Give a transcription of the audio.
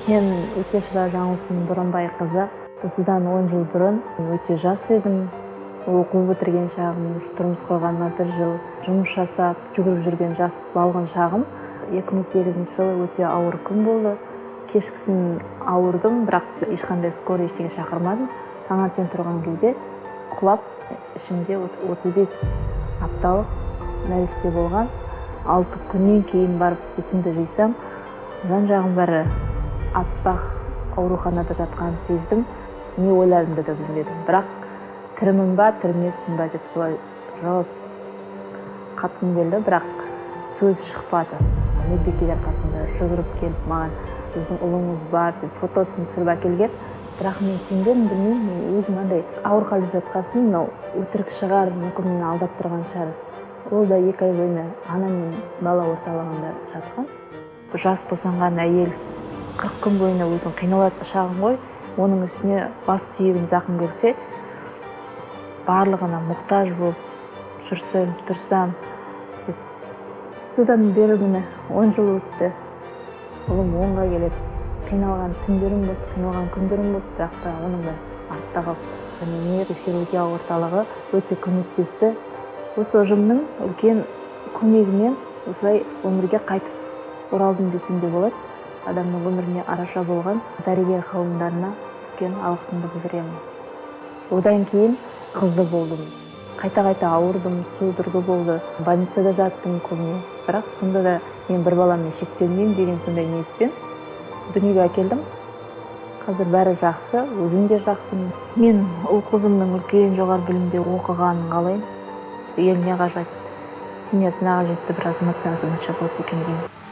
Мен Өтешова Жаңылсын Боранбай қызы. Осыдан 10 жыл бұрын өте жас едім. Оқу бітірген шағым, тұрмыс құрғаныма 1 жыл жұмыс жасап, жүгіріп жүрген жас балғын шағым. 2008 жылы өте ауыр күн болды. Кешкісін ауырдым, бірақ ешқандай скорый ештеңе шақырмадым. Таңертең тұрған кезде құлап, ішімде 35 апталық нәресте болған. 6 күннен кейін барып есімді жисам, жан-жағым бәрі аппақ, ауруханада жатқанын сездім. Не ойларымды да білмедім. Бірақ тірімін ба, тірімеспін ба деп солай жауап қатқым келді, бірақ сөз шықпады. Медбикелер қасымда жүгіріп келіп маған сіздің ұлыңыз бар деп фотосын түсіріп әкелген. Бірақ мен сенбедім, білмеймін, мен өзім андай ауыр халде жатқасын, мынау өтірік шығар, мүмкін мені алдап тұрған шығар. Ол да 2 ай бойына ана мен бала орталығында жатқан. Жас босанған әйел 40 күн бойына өзін қиналатын шағын ғой. Оның үстіне бас сүйегіне зақым келсе, барлығына мұқтаж болып жүрсем, тұрсам. Содан бері міне 10 жыл өтті. Ұлым 10-ға келеді. Қиналған түндерім болды, қиналған күндерім болды, бірақ та оның да артта қалып. Нейрохирургия орталығы өте көмектесті. Осы ұжымның үлкен көмегімен осылай өмірге қайтып оралдым десем де болады. Адамның өміріне араша болған дәрігер қауымдарына үлкен алғысымды білдіремін. Одан кейін қызды болдым. Қайта-қайта ауырдым, судорога болды. Больницада жаттым көбіне. Бірақ сонда да мен бір баламмен шектелмеймін деген сондай ниетпен дүниеге әкелдім. Қазір бәрі жақсы, өзім де жақсымын. Мен ұл қызымның үлкен жоғары білімде оқығанын қалаймын. Еліне қажет, семьясына қажетті бір азаматша болса екен деймін.